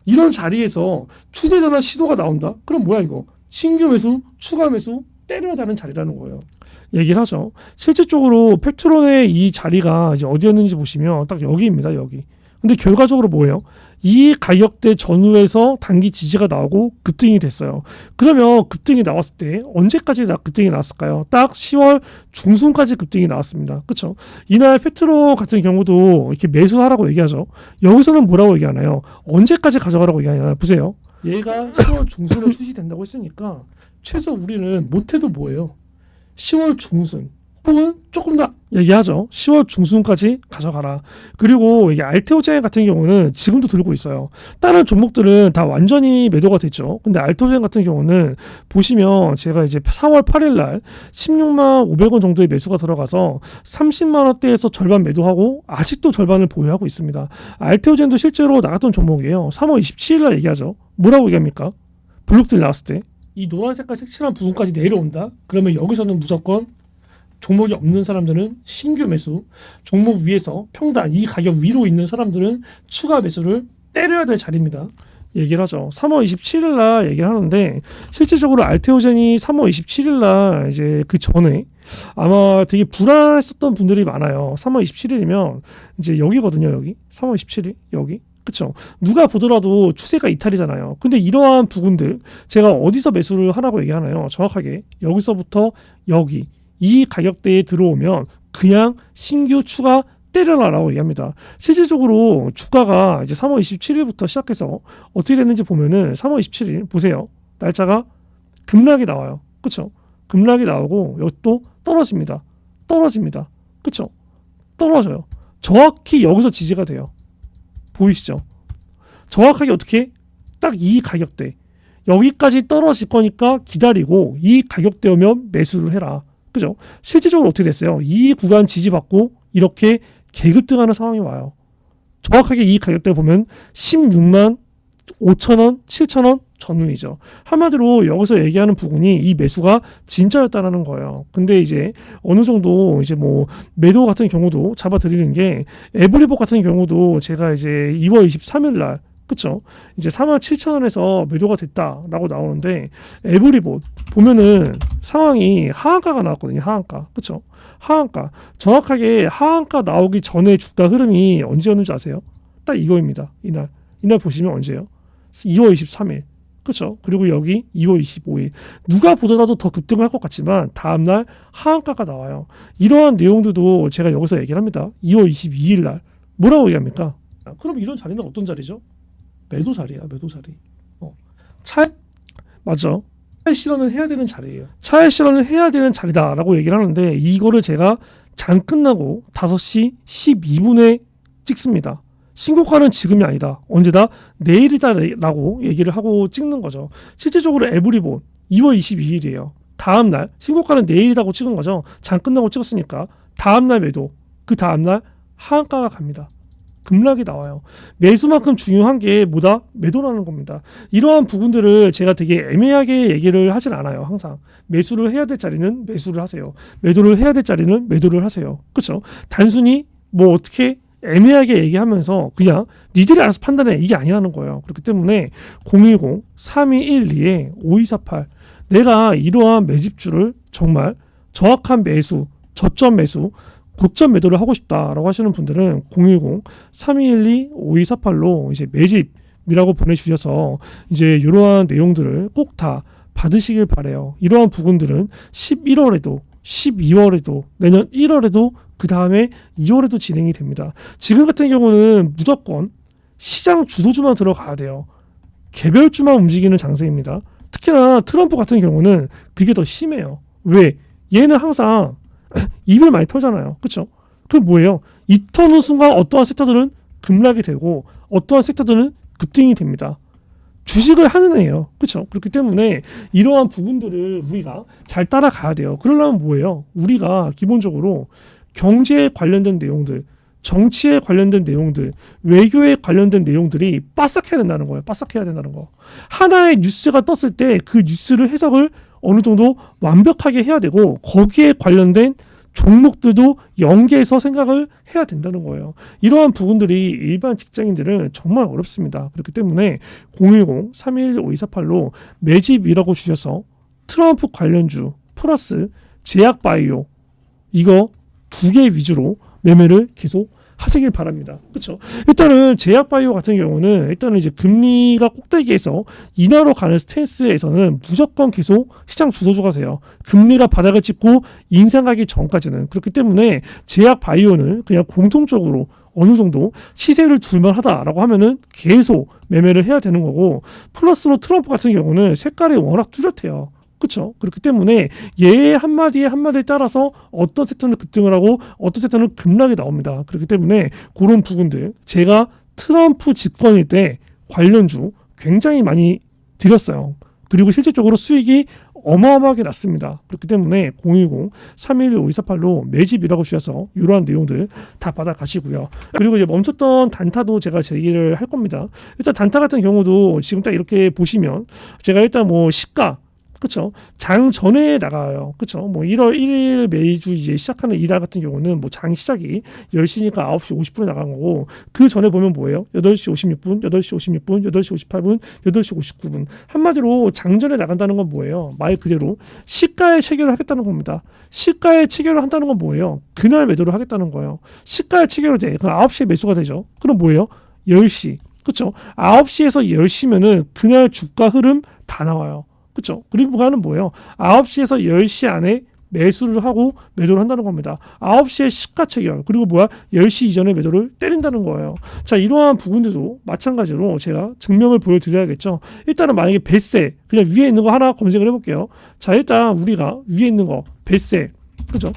이런 자리에서 추세 전환 시도가 나온다? 그럼 뭐야 이거? 신규 매수, 추가 매수 때려야 되는 자리라는 거예요. 얘기를 하죠. 실질적으로 페트론의 이 자리가 이제 어디였는지 보시면 딱 여기입니다. 여기. 근데 결과적으로 뭐예요? 이 가격대 전후에서 단기 지지가 나오고 급등이 됐어요. 그러면 급등이 나왔을 때 언제까지 급등이 나왔을까요? 딱 10월 중순까지 급등이 나왔습니다. 그렇죠? 이날 페트로 같은 경우도 이렇게 매수하라고 얘기하죠. 여기서는 뭐라고 얘기하나요? 언제까지 가져가라고 얘기하나요? 보세요. 얘가 10월 중순에 출시된다고 했으니까 최소 우리는 못해도 뭐예요? 10월 중순 혹은 조금 더 얘기하죠. 10월 중순까지 가져가라. 그리고 이게 알테오젠 같은 경우는 지금도 들고 있어요. 다른 종목들은 다 완전히 매도가 됐죠. 근데 알테오젠 같은 경우는 보시면 제가 이제 4월 8일 날 16만 500원 정도의 매수가 들어가서 30만 원대에서 절반 매도하고 아직도 절반을 보유하고 있습니다. 알테오젠도 실제로 나갔던 종목이에요. 3월 27일 날 얘기하죠. 뭐라고 얘기합니까? 블록들 나왔을 때 이 노란 색깔 색칠한 부분까지 내려온다. 그러면 여기서는 무조건 종목이 없는 사람들은 신규 매수, 종목 위에서 평단 이 가격 위로 있는 사람들은 추가 매수를 때려야 될 자리입니다. 얘기를 하죠. 3월 27일 날 얘기를 하는데 실질적으로 알테오젠이 3월 27일 날 이제 그 전에 아마 되게 불안했었던 분들이 많아요. 3월 27일이면 이제 여기거든요. 여기 3월 27일 여기. 그쵸? 누가 보더라도 추세가 이탈이잖아요. 근데 이러한 부분들 제가 어디서 매수를 하라고 얘기하나요? 정확하게 여기서부터 여기 이 가격대에 들어오면 그냥 신규 추가 때려라라고 얘기합니다. 실질적으로 주가가 이제 3월 27일부터 시작해서 어떻게 됐는지 보면은 3월 27일 보세요. 날짜가 급락이 나와요. 그쵸? 급락이 나오고 여기 또 떨어집니다. 떨어집니다. 그쵸? 떨어져요. 정확히 여기서 지지가 돼요. 보이시죠? 정확하게 어떻게? 딱 이 가격대. 여기까지 떨어질 거니까 기다리고 이 가격대 오면 매수를 해라. 그죠? 실질적으로 어떻게 됐어요? 이 구간 지지받고 이렇게 개급등하는 상황이 와요. 정확하게 이 가격대 보면 16만 5천원, 7천원 전후이죠. 한마디로 여기서 얘기하는 부분이 이 매수가 진짜였다라는 거예요. 근데 이제 어느 정도 이제 뭐 매도 같은 경우도 잡아드리는 게 에브리복 같은 경우도 제가 이제 2월 23일 날 그쵸? 이제 4만 7천원에서 매도가 됐다라고 나오는데 에브리봇 보면은 상황이 하한가가 나왔거든요. 하한가. 그쵸? 하한가. 정확하게 하한가 나오기 전에 주가 흐름이 언제였는지 아세요? 딱 이거입니다. 이날 보시면 언제예요? 2월 23일. 그렇죠? 그리고 여기 2월 25일. 누가 보더라도 더 급등할 것 같지만 다음날 하한가가 나와요. 이러한 내용들도 제가 여기서 얘기를 합니다. 2월 22일 날. 뭐라고 얘기합니까? 그럼 이런 자리는 어떤 자리죠? 매도 자리야. 매도 자리. 맞죠? 차익 실현을 해야 되는 자리예요. 차익 실현을 해야 되는 자리다라고 얘기를 하는데 이거를 제가 장 끝나고 5시 12분에 찍습니다. 신고가는 지금이 아니다. 언제다? 내일이다라고 얘기를 하고 찍는 거죠. 실질적으로 에브리본 2월 22일이에요. 다음날 신고가는 내일이라고 찍은 거죠. 장 끝나고 찍었으니까 다음날 매도, 그 다음날 하한가가 갑니다. 급락이 나와요. 매수만큼 중요한 게 뭐다? 매도라는 겁니다. 이러한 부분들을 제가 되게 애매하게 얘기를 하진 않아요. 항상 매수를 해야 될 자리는 매수를 하세요. 매도를 해야 될 자리는 매도를 하세요. 그렇죠? 단순히 뭐 어떻게 애매하게 얘기하면서 그냥 니들이 알아서 판단해 이게 아니라는 거예요. 그렇기 때문에 010-3212-5248 내가 이러한 매집주를 정말 정확한 매수, 저점 매수, 고점 매도를 하고 싶다라고 하시는 분들은 010-3212-5248로 이제 매집이라고 보내주셔서 이제 이러한 내용들을 꼭 다 받으시길 바래요. 이러한 부분들은 11월에도 12월에도 내년 1월에도 그 다음에 2월에도 진행이 됩니다. 지금 같은 경우는 무조건 시장 주도주만 들어가야 돼요. 개별주만 움직이는 장세입니다. 특히나 트럼프 같은 경우는 그게 더 심해요. 왜? 얘는 항상 입을 많이 털잖아요. 그렇죠? 그럼 뭐예요? 이 터는 순간 어떠한 섹터들은 급락이 되고 어떠한 섹터들은 급등이 됩니다. 주식을 하는 애예요. 그렇죠? 그렇기 때문에 이러한 부분들을 우리가 잘 따라가야 돼요. 그러려면 뭐예요? 우리가 기본적으로 경제에 관련된 내용들, 정치에 관련된 내용들, 외교에 관련된 내용들이 빠삭해야 된다는 거예요. 빠삭해야 된다는 거. 하나의 뉴스가 떴을 때 그 뉴스를 해석을 어느 정도 완벽하게 해야 되고 거기에 관련된 종목들도 연계해서 생각을 해야 된다는 거예요. 이러한 부분들이 일반 직장인들은 정말 어렵습니다. 그렇기 때문에 010-311-5248로 매집이라고 주셔서 트럼프 관련주 플러스 제약바이오 이거 두 개 위주로 매매를 계속 하시길 바랍니다. 그렇죠? 일단은 제약바이오 같은 경우는 일단은 이제 금리가 꼭대기에서 인하로 가는 스탠스에서는 무조건 계속 시장 주도주가 돼요. 금리가 바닥을 찍고 인상하기 전까지는. 그렇기 때문에 제약바이오는 그냥 공통적으로 어느 정도 시세를 줄만 하다라고 하면은 계속 매매를 해야 되는 거고, 플러스로 트럼프 같은 경우는 색깔이 워낙 뚜렷해요. 그렇죠. 그렇기 때문에 얘 한마디에 따라서 어떤 섹터는 급등을 하고 어떤 섹터는 급락이 나옵니다. 그렇기 때문에 그런 부분들 제가 트럼프 집권일 때 관련주 굉장히 많이 드렸어요. 그리고 실질적으로 수익이 어마어마하게 났습니다. 그렇기 때문에 010-311-5248로 매집이라고 주셔서 이러한 내용들 다 받아가시고요. 그리고 이제 멈췄던 단타도 제가 제기를 할 겁니다. 일단 단타 같은 경우도 지금 딱 이렇게 보시면 제가 일단 뭐 시가 그렇죠. 장 전에 나가요. 그렇죠. 뭐 1월 1일 매주 이제 시작하는 이달 같은 경우는 뭐 장 시작이 10시니까 9시 50분에 나간 거고, 그 전에 보면 뭐예요? 8시 56분, 8시 56분, 8시 58분, 8시 59분. 한마디로 장전에 나간다는 건 뭐예요? 말 그대로 시가에 체결을 하겠다는 겁니다. 시가에 체결을 한다는 건 뭐예요? 그날 매도를 하겠다는 거예요. 시가에 체결을 돼. 그럼 9시에 매수가 되죠. 그럼 뭐예요? 10시. 그렇죠. 9시에서 10시면은 그날 주가 흐름 다 나와요. 그렇죠. 그리고 그는 뭐예요? 9시에서 10시 안에 매수를 하고 매도를 한다는 겁니다. 9시에 시가 체결, 그리고 뭐야? 10시 이전에 매도를 때린다는 거예요. 자, 이러한 부분들도 마찬가지로 제가 증명을 보여드려야겠죠. 일단은 만약에 뱃세, 그냥 위에 있는 거 하나 검색을 해볼게요. 자, 일단 우리가 위에 있는 거 뱃세, 그죠?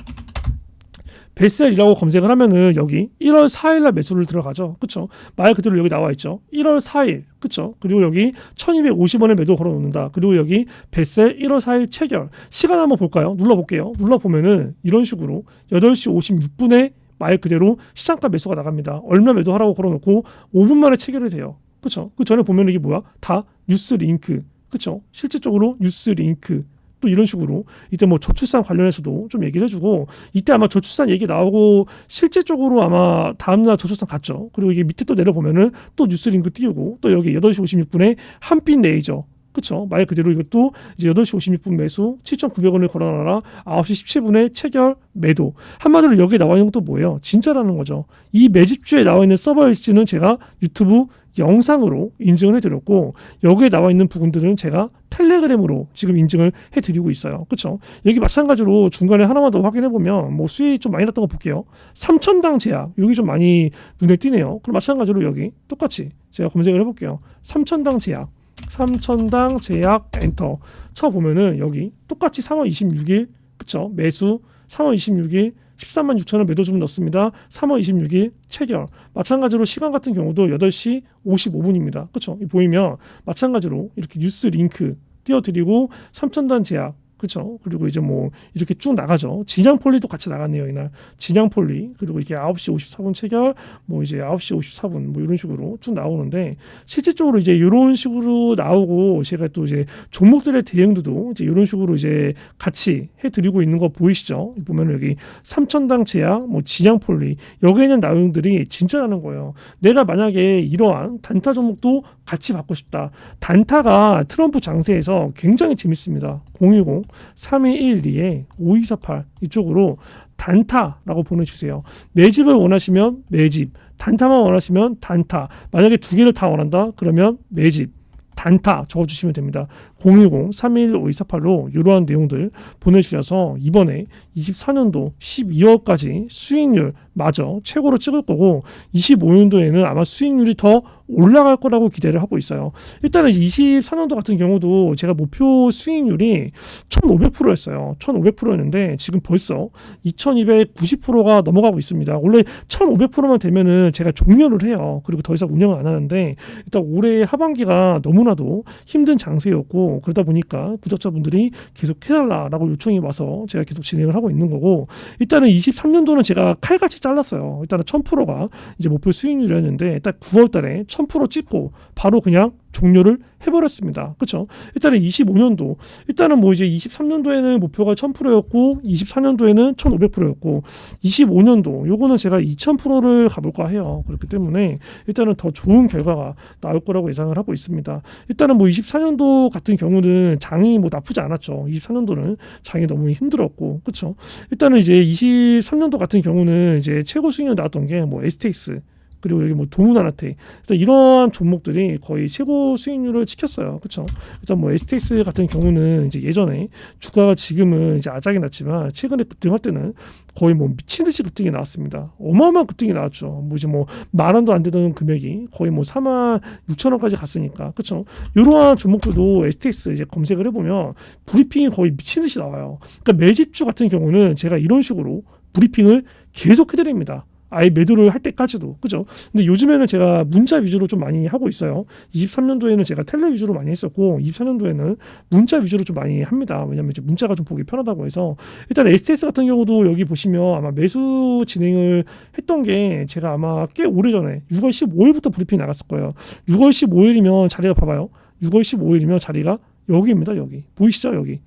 뱃셀이라고 검색을 하면은 여기 1월 4일날 매수를 들어가죠. 그쵸? 말 그대로 여기 나와 있죠. 1월 4일. 그쵸? 그리고 여기 1250원에 매도 걸어 놓는다. 그리고 여기 뱃셀 1월 4일 체결. 시간 한번 볼까요? 눌러볼게요. 눌러보면은 이런 식으로 8시 56분에 말 그대로 시장가 매수가 나갑니다. 얼마 매도하라고 걸어 놓고 5분 만에 체결이 돼요. 그쵸? 그 전에 보면 이게 뭐야? 다 뉴스 링크. 그쵸? 실질적으로 뉴스 링크. 또 이런 식으로 이때 뭐 저출산 관련해서도 좀 얘기를 해주고, 이때 아마 저출산 얘기 나오고 실질적으로 아마 다음날 저출산 갔죠. 그리고 이게 밑에 또 내려보면은 또 뉴스 링크 띄우고, 또 여기 8시 56분에 한빛 레이저, 그쵸? 말 그대로 이것도 이제 8시 56분 매수 7,900원을 걸어놔라. 9시 17분에 체결 매도. 한마디로 여기에 나와 있는 것도 뭐예요? 진짜라는 거죠. 이 매집주에 나와 있는 서버 일지는 제가 유튜브 영상으로 인증을 해드렸고, 여기에 나와 있는 부분들은 제가 텔레그램으로 지금 인증을 해드리고 있어요. 그렇죠? 여기 마찬가지로 중간에 하나만 더 확인해보면 뭐 수익 좀 많이 났던 거 볼게요. 3천당 제약, 여기 좀 많이 눈에 띄네요. 그럼 마찬가지로 여기 똑같이 제가 검색을 해볼게요. 3천당 제약, 3천당 제약 엔터 쳐보면은 여기 똑같이 3월 26일 그쵸? 매수 3월 26일 13만 6천원 매도 주문 넣습니다. 3월 26일 체결. 마찬가지로 시간 같은 경우도 8시 55분입니다. 그쵸? 보이면 마찬가지로 이렇게 뉴스 링크 띄워드리고 3천단 제약. 그렇죠. 그리고 이제 뭐 이렇게 쭉 나가죠. 진양폴리도 같이 나갔네요, 이날. 진양폴리. 그리고 이게 9시 54분 체결, 뭐 이제 9시 54분 뭐 이런 식으로 쭉 나오는데, 실질적으로 이제 이런 식으로 나오고 제가 또 이제 종목들의 대응도 이제 이런 식으로 이제 같이 해드리고 있는 거 보이시죠? 보면 여기 3천당 제약, 뭐 진양폴리, 여기에 있는 내용들이 진짜라는 거예요. 내가 만약에 이러한 단타 종목도 같이 받고 싶다. 단타가 트럼프 장세에서 굉장히 재밌습니다. 010-3212-5248 이쪽으로 단타라고 보내주세요. 매집을 원하시면 매집, 단타만 원하시면 단타. 만약에 두 개를 다 원한다 그러면 매집, 단타 적어주시면 됩니다. 010-311-5248로 이러한 내용들 보내주셔서 이번에 24년도 12월까지 수익률 마저 최고로 찍을 거고, 25년도에는 아마 수익률이 더 올라갈 거라고 기대를 하고 있어요. 일단은 24년도 같은 경우도 제가 목표 수익률이 1,500%였어요. 1,500%였는데 지금 벌써 2,290%가 넘어가고 있습니다. 원래 1,500%만 되면은 제가 종료를 해요. 그리고 더 이상 운영을 안 하는데, 일단 올해 하반기가 너무나도 힘든 장세였고, 그러다 보니까 구독자분들이 계속 해달라라고 요청이 와서 제가 계속 진행을 하고 있는 거고, 일단은 23년도는 제가 칼같이 잘랐어요. 일단은 1,000%가 이제 목표 수익률이었는데 딱 9월 달에 1,000% 찍고 바로 그냥 종료를 해버렸습니다. 그렇죠? 일단은 25년도, 일단은 뭐 이제 23년도에는 목표가 1000%였고 24년도에는 1500%였고 25년도 요거는 제가 2000%를 가볼까 해요. 그렇기 때문에 일단은 더 좋은 결과가 나올 거라고 예상을 하고 있습니다. 일단은 뭐 24년도 같은 경우는 장이 뭐 나쁘지 않았죠. 24년도는 장이 너무 힘들었고, 그렇죠? 일단은 이제 23년도 같은 경우는 이제 최고 수익률 나왔던 게 뭐 STX 그리고 여기 뭐 도문하나테 일단 이러한 종목들이 거의 최고 수익률을 지켰어요. 그렇죠? 일단 뭐 STX 같은 경우는 이제 예전에 주가가 지금은 이제 아작이 났지만 최근에 급등할 때는 거의 뭐 미친 듯이 급등이 나왔습니다. 어마어마한 급등이 나왔죠. 뭐 이제 뭐 10,000원도 안 되던 금액이 거의 뭐 46,000원까지 갔으니까. 그렇죠? 이러한 종목들도 STX 이제 검색을 해보면 브리핑이 거의 미친 듯이 나와요. 그러니까 매집주 같은 경우는 제가 이런 식으로 브리핑을 계속 해드립니다. 아예 매도를 할 때까지도. 그죠? 근데 요즘에는 제가 문자 위주로 좀 많이 하고 있어요. 23년도에는 제가 텔레 위주로 많이 했었고 24년도에는 문자 위주로 좀 많이 합니다. 왜냐면 이제 문자가 좀 보기 편하다고 해서. 일단 STS 같은 경우도 여기 보시면 아마 매수 진행을 했던 게 제가 아마 꽤 오래전에 6월 15일부터 브리핑 나갔을 거예요. 6월 15일이면 자리가 봐봐요. 6월 15일이면 자리가 여기입니다. 여기. 보이시죠? 여기.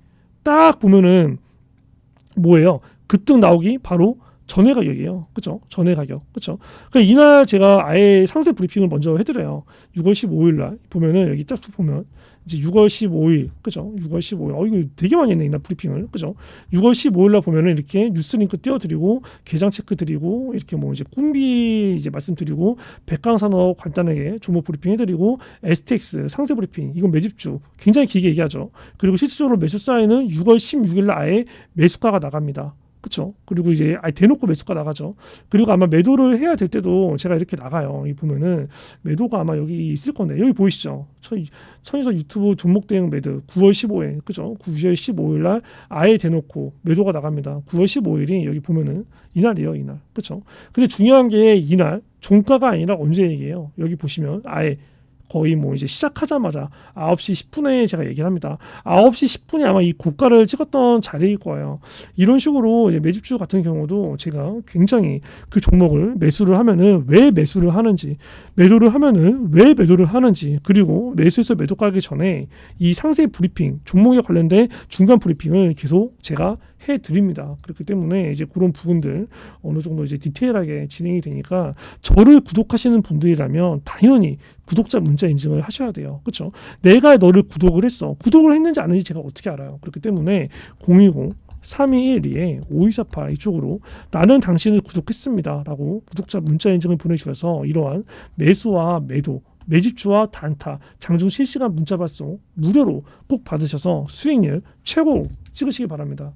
딱 보면은 뭐예요? 급등 나오기 바로 전회 가격이에요. 그죠? 전회 가격. 그죠? 그러니까 이날 제가 아예 상세 브리핑을 먼저 해드려요. 6월 15일 날 보면은 여기 딱 보면 이제 6월 15일. 그죠? 6월 15일. 이거 되게 많이 했네. 이날 브리핑을. 그죠? 6월 15일 날 보면은 이렇게 뉴스 링크 띄워드리고 계장 체크 드리고 이렇게 뭐 이제 꿈비 이제 말씀드리고 백강산업 간단하게 종목 브리핑 해드리고 STX 상세 브리핑. 이건 매집주. 굉장히 길게 얘기하죠. 그리고 실질적으로 매수 사인은 6월 16일 날 아예 매수가가 나갑니다. 그렇죠. 그리고 이제 아예 대놓고 매수가 나가죠. 그리고 아마 매도를 해야 될 때도 제가 이렇게 나가요. 이 보면은 매도가 아마 여기 있을 건데 여기 보이시죠? 천이서 유튜브 종목 대응 매도 9월 15일 그죠? 9월 15일 날 아예 대놓고 매도가 나갑니다. 9월 15일이 여기 보면은 이날이에요, 이날. 그렇죠? 근데 중요한 게 이날 종가가 아니라 언제 얘기해요. 여기 보시면 아예 거의 뭐 이제 시작하자마자 9시 10분에 제가 얘기를 합니다. 9시 10분이 아마 이 고가를 찍었던 자리일 거예요. 이런 식으로 이제 매집주 같은 경우도 제가 굉장히 그 종목을 매수를 하면은 왜 매수를 하는지, 매도를 하면은 왜 매도를 하는지, 그리고 매수해서 매도 가기 전에 이 상세 브리핑, 종목에 관련된 중간 브리핑을 계속 제가 해드립니다. 그렇기 때문에 이제 그런 부분들 어느 정도 이제 디테일하게 진행이 되니까 저를 구독하시는 분들이라면 당연히 구독자 문자 인증을 하셔야 돼요. 그렇죠? 내가 너를 구독을 했어. 구독을 했는지 안 했는지 제가 어떻게 알아요? 그렇기 때문에 010-3212-5248 이쪽으로 나는 당신을 구독했습니다 라고 구독자 문자 인증을 보내주셔서 이러한 매수와 매도 매집주와 단타, 장중 실시간 문자 발송 무료로 꼭 받으셔서 수익률 최고 찍으시기 바랍니다.